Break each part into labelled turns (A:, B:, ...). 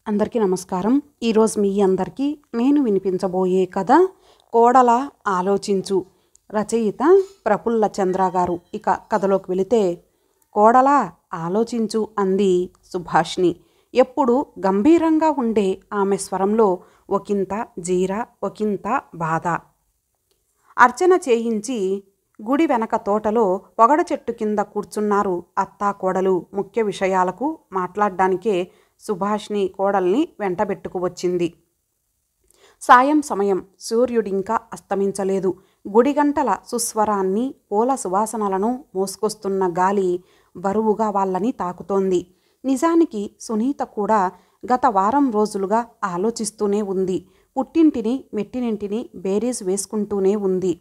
A: అందరికీ నమస్కారం. ఈరోజు మీ అందరికీ నేను వినిపించబోయే కథ కోడల ఆలోచించు. రచయిత ప్రఫుల్ల చంద్ర గారు. ఇక కథలోకి వెళితే, కోడల ఆలోచించు అంది సుభాష్ని. ఎప్పుడు గంభీరంగా ఉండే ఆమె స్వరంలో ఒకంత జీర, ఒకంత బాధ. అర్చన చేయించి గుడి వెనక తోటలో పొగడ చెట్టు కింద కూర్చున్నారు అత్తా కోడలు. ముఖ్య విషయాలకు మాట్లాడడానికే సుభాష్ని కోడల్ని వెంటబెట్టుకు వచ్చింది. సాయం సమయం. సూర్యుడింకా అస్తమించలేదు. గుడిగంటల సుస్వరాన్ని, పూల సువాసనలను మోసుకొస్తున్న గాలి బరువుగా వాళ్ళని తాకుతోంది. నిజానికి సునీత కూడా గత వారం రోజులుగా ఆలోచిస్తూనే ఉంది. పుట్టింటిని మెట్టినింటిని బేరీజు వేసుకుంటూనే ఉంది.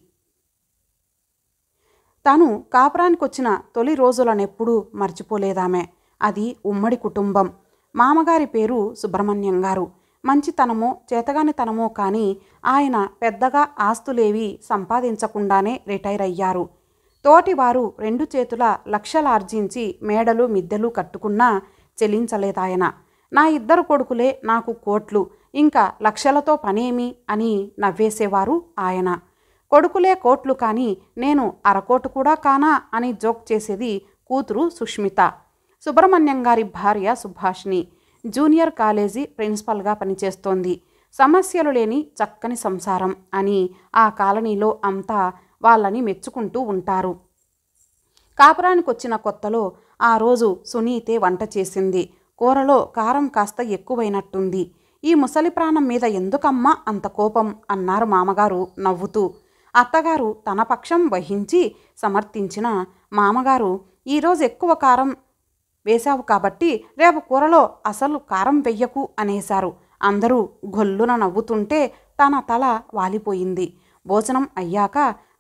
A: తాను కాపురానికొచ్చిన తొలి రోజులనెప్పుడూ మర్చిపోలేదామె. అది ఉమ్మడి కుటుంబం. మామగారి పేరు సుబ్రహ్మణ్యం గారు. మంచితనమో చేతగానితనమో కానీ ఆయన పెద్దగా ఆస్తులేవి సంపాదించకుండానే రిటైర్ అయ్యారు. తోటివారు 2 చేతుల లక్షలార్జించి మేడలు మిద్దెలు కట్టుకున్నా చెలించలేదాయన. నా 2 కొడుకులే నాకు కోట్లు, ఇంకా లక్షలతో పనేమి అని నవ్వేసేవారు ఆయన. కొడుకులే కోట్లు కానీ నేను అరకోటు కూడా కానా అని జోక్ చేసేది కూతురు సుష్మిత. సుబ్రహ్మణ్యం గారి భార్య సుభాష్ని జూనియర్ కాలేజీ ప్రిన్సిపల్గా పనిచేస్తోంది. సమస్యలు లేని చక్కని సంసారం అని ఆ కాలనీలో అంతా వాళ్ళని మెచ్చుకుంటూ ఉంటారు. కాపురానికొచ్చిన కొత్తలో ఆ రోజు సునీతే వంట చేసింది. కూరలో కారం కాస్త ఎక్కువైనట్టుంది. ఈ ముసలి ప్రాణం మీద ఎందుకమ్మా అంత కోపం అన్నారు మామగారు నవ్వుతూ. అత్తగారు తన పక్షం వహించి సమర్థించిన మామగారు, ఈరోజు ఎక్కువ కారం వేశావు కాబట్టి రేపు కూరలో అసలు కారం వెయ్యకు అనేశారు. అందరూ గొల్లున నవ్వుతుంటే తన తల వాలిపోయింది. భోజనం అయ్యాక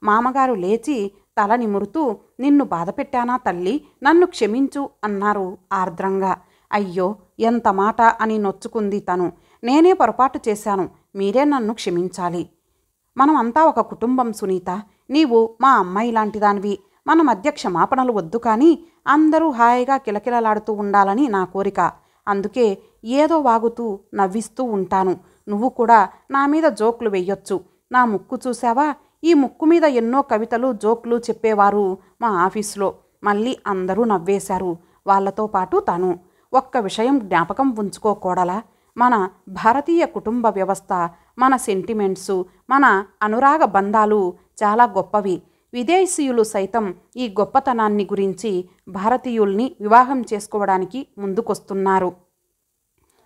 A: మామగారు లేచి తల నిమురుతూ, నిన్ను బాధపెట్టానా తల్లి, నన్ను క్షమించు అన్నారు ఆర్ద్రంగా. అయ్యో ఎంత మాట అని నొచ్చుకుంది తను. నేనే పొరపాటు చేశాను, మీరే నన్ను క్షమించాలి. మనం అంతా ఒక కుటుంబం సునీత. నీవు మా అమ్మాయి లాంటిదానివి. మన మధ్య క్షమాపణలు వద్దు కానీ అందరూ హాయిగా కిలకిలలాడుతూ ఉండాలని నా కోరిక. అందుకే ఏదో వాగుతూ నవ్విస్తూ ఉంటాను. నువ్వు కూడా నా మీద జోక్లు వెయ్యొచ్చు. నా ముక్కు చూసావా? ఈ ముక్కు మీద ఎన్నో కవితలు జోక్లు చెప్పేవారు మా ఆఫీసులో. మళ్ళీ అందరూ నవ్వేశారు, వాళ్ళతో పాటు తను. ఒక్క విషయం జ్ఞాపకం ఉంచుకోకూడలా, మన భారతీయ కుటుంబ వ్యవస్థ, మన సెంటిమెంట్సు, మన అనురాగ బంధాలు చాలా గొప్పవి. విదేశీయులు సైతం ఈ గొప్పతనాన్ని గురించి భారతీయుల్ని వివాహం చేసుకోవడానికి ముందుకొస్తున్నారు.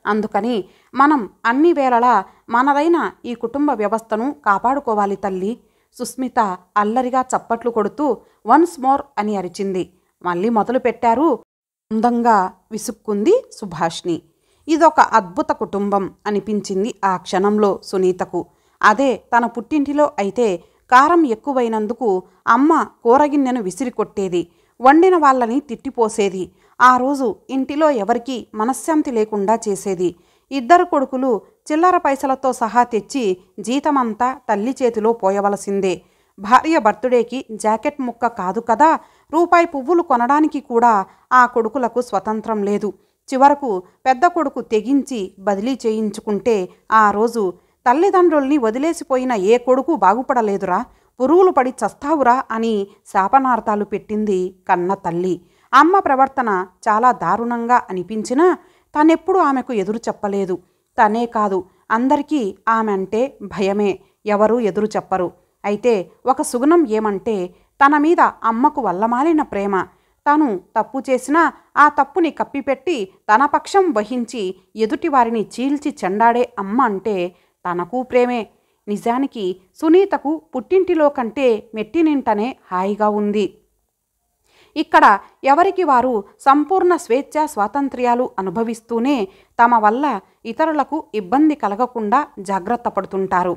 A: అందుకని మనం అన్ని వేళలా మనదైన ఈ కుటుంబ వ్యవస్థను కాపాడుకోవాలి తల్లి. సుస్మిత అల్లరిగా చప్పట్లు కొడుతూ వన్స్ మోర్ అని అరిచింది. మళ్ళీ మొదలు పెట్టారు అందంగా విసుక్కుంది సుభాష్ని. ఇదొక అద్భుత కుటుంబం అనిపించింది ఆ క్షణంలో సునీతకు. అదే తన పుట్టింటిలో అయితే కారం ఎక్కువైనందుకు అమ్మ కూరగిన్నెను విసిరికొట్టేది, వండిన వాళ్ళని తిట్టిపోసేది. ఆ రోజు ఇంటిలో ఎవరికీ మనశ్శాంతి లేకుండా చేసేది. 2 కొడుకులు చిల్లర పైసలతో సహా తెచ్చి జీతమంతా తల్లి చేతిలో పోయవలసిందే. భార్య బర్త్డేకి జాకెట్ ముక్క కాదు కదా, రూపాయి పువ్వులు కొనడానికి కూడా ఆ కొడుకులకు స్వతంత్రం లేదు. చివరకు పెద్ద కొడుకు తెగించి బదిలీ చేయించుకుంటే ఆ రోజు తల్లిదండ్రుల్ని వదిలేసిపోయిన ఏ కొడుకు బాగుపడలేదురా, పురుగులు పడి చస్తావురా అని శాపనార్థాలు పెట్టింది కన్న తల్లి. అమ్మ ప్రవర్తన చాలా దారుణంగా అనిపించినా తనెప్పుడు ఆమెకు ఎదురు చెప్పలేదు. తనే కాదు, అందరికీ ఆమె అంటే భయమే, ఎవరూ ఎదురు చెప్పరు. అయితే ఒక సుగుణం ఏమంటే తన మీద అమ్మకు వల్లమాలిన ప్రేమ. తను తప్పు చేసినా ఆ తప్పుని కప్పిపెట్టి తన పక్షం వహించి ఎదుటివారిని చీల్చి చెండాడే అమ్మ అంటే తనకు ప్రేమే. నిజానికి సునీతకు పుట్టింటిలో కంటే మెట్టినింటనే హాయిగా ఉంది. ఇక్కడ ఎవరికి వారు సంపూర్ణ స్వేచ్ఛ స్వాతంత్ర్యాలు అనుభవిస్తూనే తమ వల్ల ఇతరులకు ఇబ్బంది కలగకుండా జాగ్రత్త పడుతుంటారు.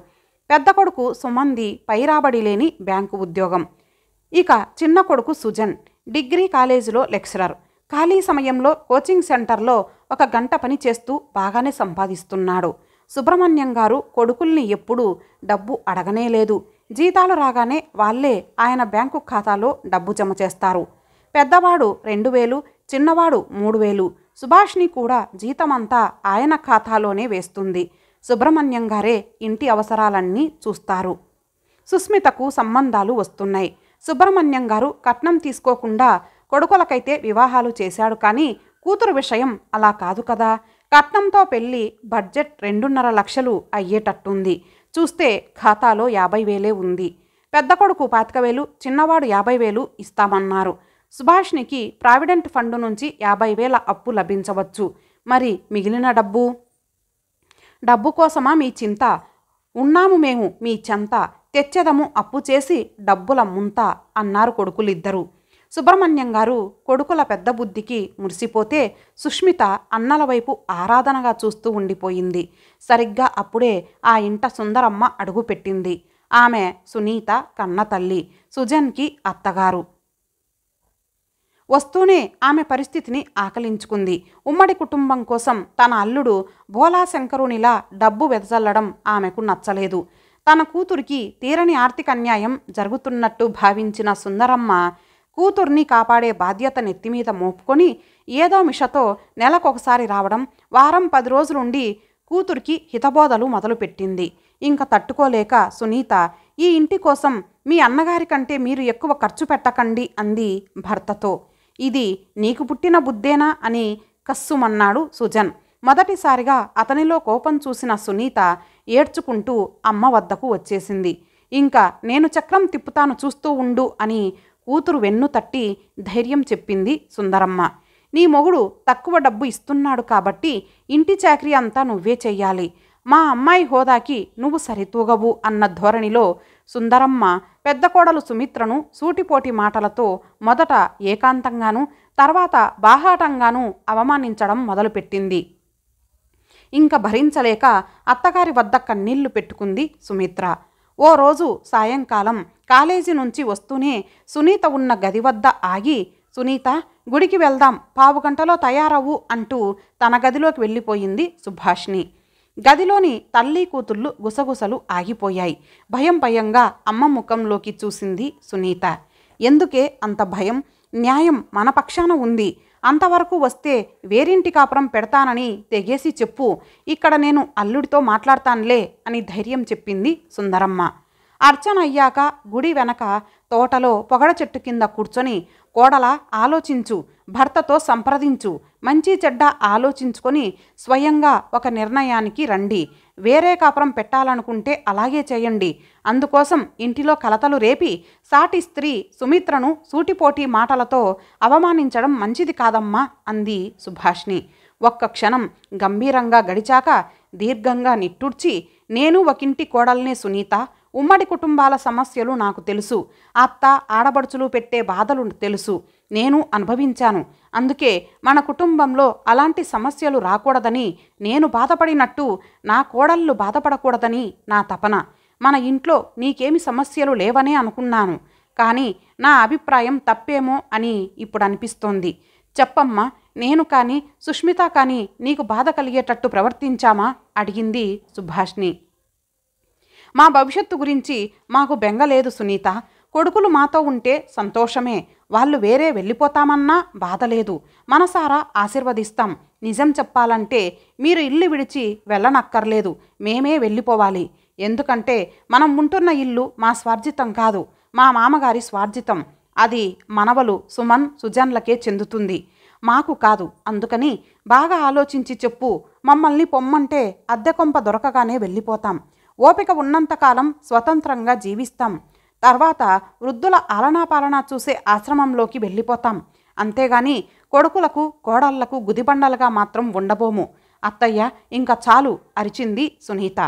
A: పెద్ద కొడుకు సుమంది పైరాబడి లేని బ్యాంకు ఉద్యోగం. ఇక చిన్న కొడుకు సుజన్ డిగ్రీ కాలేజీలో లెక్చరర్. ఖాళీ సమయంలో కోచింగ్ సెంటర్లో 1 గంట పని చేస్తూ బాగానే సంపాదిస్తున్నాడు. సుబ్రహ్మణ్యం గారు కొడుకుల్ని ఎప్పుడూ డబ్బు అడగనేలేదు. జీతాలు రాగానే వాళ్ళే ఆయన బ్యాంకు ఖాతాలో డబ్బు జమ చేస్తారు. పెద్దవాడు 2000, చిన్నవాడు 3000. సుభాష్ని కూడా జీతమంతా ఆయన ఖాతాలోనే వేస్తుంది. సుబ్రహ్మణ్యం గారే ఇంటి అవసరాలన్నీ చూస్తారు. సుస్మితకు సంబంధాలు వస్తున్నాయి. సుబ్రహ్మణ్యం గారు కట్నం తీసుకోకుండా కొడుకులకైతే వివాహాలు చేశాడు, కానీ కూతురు విషయం అలా కాదు కదా. కట్నంతో పెళ్లి బడ్జెట్ 2.5 లక్షలు అయ్యేటట్టుంది. చూస్తే ఖాతాలో 50,000 ఉంది. పెద్ద కొడుకు 25,000, చిన్నవాడు 50,000 ఇస్తామన్నారు. సుభాష్నికి ప్రావిడెంట్ ఫండ్ నుంచి 50,000 అప్పు లభించవచ్చు. మరి మిగిలిన డబ్బు కోసమా మీ చింత? ఉన్నాము మేము మీ చెంత, తెచ్చెదము అప్పు చేసి డబ్బుల ముంత అన్నారు కొడుకులిద్దరూ. సుబ్రహ్మణ్యం గారు కొడుకుల పెద్ద బుద్ధికి మురిసిపోతే సుష్మిత అన్నల వైపు ఆరాధనగా చూస్తూ ఉండిపోయింది. సరిగ్గా అప్పుడే ఆ ఇంట సుందరమ్మ అడుగుపెట్టింది. ఆమె సునీత కన్న తల్లి, సుజన్కి అత్తగారు. వస్తూనే ఆమె పరిస్థితిని ఆకలించుకుంది. ఉమ్మడి కుటుంబం కోసం తన అల్లుడు భోలాశంకరునిలా డబ్బు వెదజల్లడం ఆమెకు నచ్చలేదు. తన కూతురికి తీరని ఆర్థిక అన్యాయం జరుగుతున్నట్టు భావించిన సుందరమ్మ కూతుర్ని కాపాడే బాధ్యత నెత్తిమీద మోపుకొని ఏదో మిషతో నెలకొకసారి రావడం, వారం 10 రోజులుండి కూతురికి హితబోధలు మొదలుపెట్టింది. ఇంక తట్టుకోలేక సునీత, ఈ ఇంటి కోసం మీ అన్నగారి కంటే మీరు ఎక్కువ ఖర్చు పెట్టకండి అంది భర్తతో. ఇది నీకు పుట్టిన బుద్ధేనా అని కస్సుమన్నాడు సుజన్. మొదటిసారిగా అతనిలో కోపం చూసిన సునీత ఏడ్చుకుంటూ అమ్మ వద్దకు వచ్చేసింది. ఇంకా నేను చక్రం తిప్పుతాను చూస్తూ ఉండు అని కూతురు వెన్ను తట్టి ధైర్యం చెప్పింది సుందరమ్మ. నీ మొగుడు తక్కువ డబ్బు ఇస్తున్నాడు కాబట్టి ఇంటి చాకరీ అంతా నువ్వే చెయ్యాలి. మా అమ్మాయి హోదాకి నువ్వు సరితూగవు అన్న ధోరణిలో సుందరమ్మ పెద్ద కోడలు సుమిత్రను సూటిపోటి మాటలతో మొదట ఏకాంతంగానూ తర్వాత బాహాటంగానూ అవమానించడం మొదలుపెట్టింది. ఇంక భరించలేక అత్తగారి వద్ద కన్నీళ్లు పెట్టుకుంది సుమిత్ర. ఓ రోజు సాయంకాలం కాలేజీ నుంచి వస్తూనే సునీత ఉన్న గది వద్ద ఆగి, సునీత గుడికి వెళ్దాం, 15 గంటలో తయారవు అంటూ తన గదిలోకి వెళ్ళిపోయింది సుభాష్ని. గదిలోని తల్లి కూతుళ్ళు గుసగుసలు ఆగిపోయాయి. భయంగా అమ్మ ముఖంలోకి చూసింది సునీత. ఎందుకే అంత భయం? న్యాయం మన పక్షాన ఉంది. అంతవరకు వస్తే వేరింటి కాపురం పెడతానని తెగేసి చెప్పు. ఇక్కడ నేను అల్లుడితో మాట్లాడతానులే అని ధైర్యం చెప్పింది సుందరమ్మ. అర్చన అయ్యాక గుడి వెనక తోటలో పొగడ చెట్టు కింద కూర్చొని, కోడలా ఆలోచించు, భర్తతో సంప్రదించు, మంచి చెడ్డ ఆలోచించుకొని స్వయంగా ఒక నిర్ణయానికి రండి. వేరే కాపురం పెట్టాలనుకుంటే అలాగే చేయండి. అందుకోసం ఇంటిలో కలతలు రేపి సాటి స్త్రీ సుమిత్రను సూటిపోటి మాటలతో అవమానించడం మంచిది కాదమ్మా అంది సుభాష్ని. ఒక్క క్షణం గంభీరంగా గడిచాక దీర్ఘంగా నిట్టూర్చి, నేను ఒకింటి కోడల్నే సునీత. ఉమ్మడి కుటుంబాల సమస్యలు నాకు తెలుసు. అత్త ఆడబడుచులు పెట్టే బాధలు తెలుసు. నేను అనుభవించాను. అందుకే మన కుటుంబంలో అలాంటి సమస్యలు రాకూడదని, నేను బాధపడినట్టు నా కోడళ్ళు బాధపడకూడదని నా తపన. మన ఇంట్లో నీకేమి సమస్యలు లేవనే అనుకున్నాను, కానీ నా అభిప్రాయం తప్పేమో అని ఇప్పుడు అనిపిస్తోంది. చెప్పమ్మా, నేను కానీ సుష్మిత కానీ నీకు బాధ కలిగేటట్టు ప్రవర్తించామా అడిగింది సుభాష్ని. మా భవిష్యత్తు గురించి మాకు బెంగలేదు సునీత. కొడుకులు మాతో ఉంటే సంతోషమే. వాళ్ళు వేరే వెళ్ళిపోతామన్నా బాధలేదు. మనసారా ఆశీర్వదిస్తాం. నిజం చెప్పాలంటే మీరు ఇల్లు విడిచి వెళ్ళనక్కర్లేదు, మేమే వెళ్ళిపోవాలి. ఎందుకంటే మనం ఉంటున్న ఇల్లు మా స్వార్జితం కాదు, మా మామగారి స్వార్జితం. అది మనవలు సుమన్ సుజన్లకే చెందుతుంది, మాకు కాదు. అందుకని బాగా ఆలోచించి చెప్పు. మమ్మల్ని పొమ్మంటే అద్దె కొంప దొరకగానే వెళ్ళిపోతాం. ఓపిక ఉన్నంతకాలం స్వతంత్రంగా జీవిస్తాం. తర్వాత వృద్ధుల ఆలనాపాలనా చూసే ఆశ్రమంలోకి వెళ్ళిపోతాం. అంతేగాని కొడుకులకు కోడళ్లకు గుదిబండలుగా మాత్రం ఉండబోము. అత్తయ్య ఇంకా చాలు అరిచింది సునీత.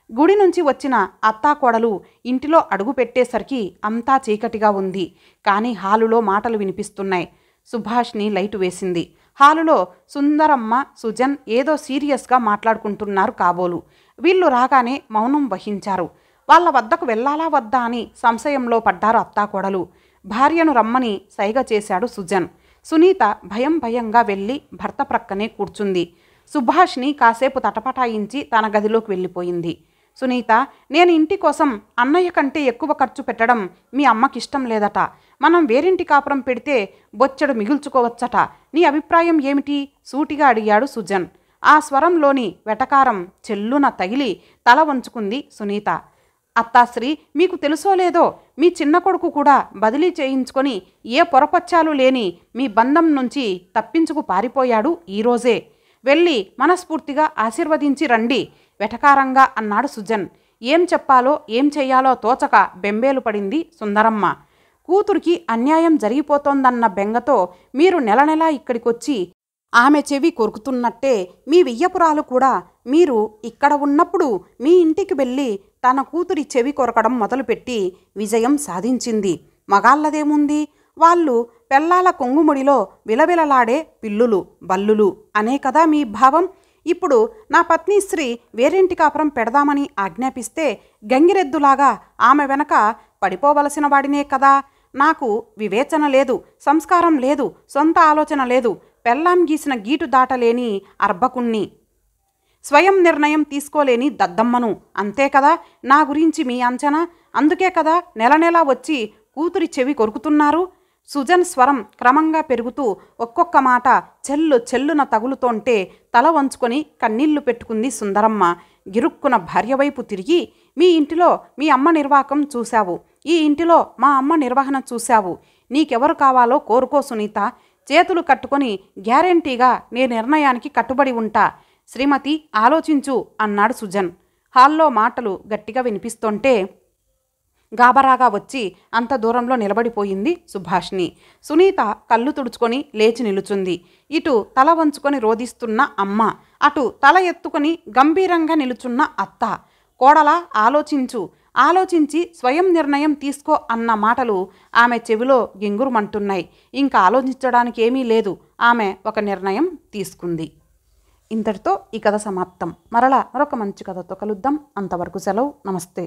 A: గుడి నుంచి వచ్చిన అత్తాకోడలు ఇంటిలో అడుగు పెట్టేసరికి అంతా చీకటిగా ఉంది. కానీ హాలులో మాటలు వినిపిస్తున్నాయి. సుభాష్ని లైటు వేసింది. హాలులో సుందరమ్మ సుజన్ ఏదో సీరియస్గా మాట్లాడుకుంటున్నారు కాబోలు. వీళ్ళు రాగానే మౌనం వహించారు. వాళ్ళ వద్దకు వెళ్ళాలా వద్దా అని సంశయంలో పడ్డారు అత్తాకోడలు. భార్యను రమ్మని సైగ చేశాడు సుజన్. సునీత భయంగా వెళ్ళి భర్త ప్రక్కనే కూర్చుంది. సుభాష్ని కాసేపు తటపటాయించి తన గదిలోకి వెళ్ళిపోయింది. సునీత, నేను ఇంటి కోసం అన్నయ్య కంటే ఎక్కువ ఖర్చు పెట్టడం మీ అమ్మకిష్టం లేదట. మనం వేరింటి కాపురం పెడితే బొచ్చెడు మిగుల్చుకోవచ్చట. నీ అభిప్రాయం ఏమిటి? సూటిగా అడిగాడు సుజన్. ఆ స్వరంలోని వెటకారం చెల్లున తగిలి తల వంచుకుంది సునీత. అత్తాశ్రీ, మీకు తెలుసో లేదో, మీ చిన్న కొడుకు కూడా బదిలీ చేయించుకొని ఏ పొరపచ్చాలు లేని మీ బంధం నుంచి తప్పించుకు పారిపోయాడు ఈరోజే. వెళ్ళి మనస్ఫూర్తిగా ఆశీర్వదించి రండి వెటకారంగా అన్నాడు సుజన్. ఏం చెప్పాలో ఏం చెయ్యాలో తోచక బెంబేలు పడింది సుందరమ్మ. కూతురికి అన్యాయం జరిగిపోతోందన్న బెంగతో మీరు నెల నెలా ఇక్కడికొచ్చి ఆమె చెవి కొరుకుతున్నట్టే మీ వియ్యపురాలు కూడా మీరు ఇక్కడ ఉన్నప్పుడు మీ ఇంటికి వెళ్ళి తన కూతురి చెవి కొరకడం మొదలుపెట్టి విజయం సాధించింది. మగాళ్ళదేముంది? వాళ్ళు పెళ్ళాల కొంగుముడిలో విలవిలలాడే పిల్లులు బల్లులు అనే కదా మీ భావం. ఇప్పుడు నా పత్నిశ్రీ వేరింటి కాపురం పెడదామని ఆజ్ఞాపిస్తే గంగిరెద్దులాగా ఆమె వెనక పడిపోవలసిన వాడినే కదా. నాకు వివేచన లేదు, సంస్కారం లేదు, సొంత ఆలోచన లేదు, పెళ్ళాం గీసిన గీటు దాటలేని అర్భకుణ్ణి, స్వయం నిర్ణయం తీసుకోలేని దద్దమ్మను. అంతే కదా నా గురించి మీ అంచనా. అందుకే కదా నెల నెలా వచ్చి కూతురి చెవి కొరుకుతున్నారు. సుజన్ స్వరం క్రమంగా పెరుగుతూ ఒక్కొక్క మాట చెల్లు చెల్లున తగులుతోంటే తల వంచుకొని కన్నీళ్లు పెట్టుకుంది సుందరమ్మ. గిరుక్కున భార్య వైపు తిరిగి, మీ ఇంటిలో మీ అమ్మ నిర్వాకం చూశావు, ఈ ఇంటిలో మా అమ్మ నిర్వహణ చూశావు. నీకెవరు కావాలో కోరుకో సునీత. చేతులు కట్టుకొని గ్యారెంటీగా నీ నిర్ణయానికి కట్టుబడి ఉంటా. శ్రీమతి ఆలోచించు అన్నాడు సుజన్. హాల్లో మాటలు గట్టిగా వినిపిస్తుంటే గాబరాగా వచ్చి అంత దూరంలో నిలబడిపోయింది సుభాష్ని. సునీత కళ్ళు తుడుచుకొని లేచి నిలుచుంది. ఇటు తల వంచుకొని రోదిస్తున్న అమ్మ, అటు తల ఎత్తుకొని గంభీరంగా నిలుచున్న అత్త. కోడలా ఆలోచించు, ఆలోచించి స్వయం నిర్ణయం తీసుకో అన్న మాటలు ఆమె చెవిలో గింగురుమంటున్నాయి. ఇంకా ఆలోచించడానికి ఏమీ లేదు. ఆమె ఒక నిర్ణయం తీసుకుంది. ఇంతటితో ఈ కథ సమాప్తం. మరలా మరొక మంచి కథతో కలుద్దాం. అంతవరకు సెలవు. నమస్తే.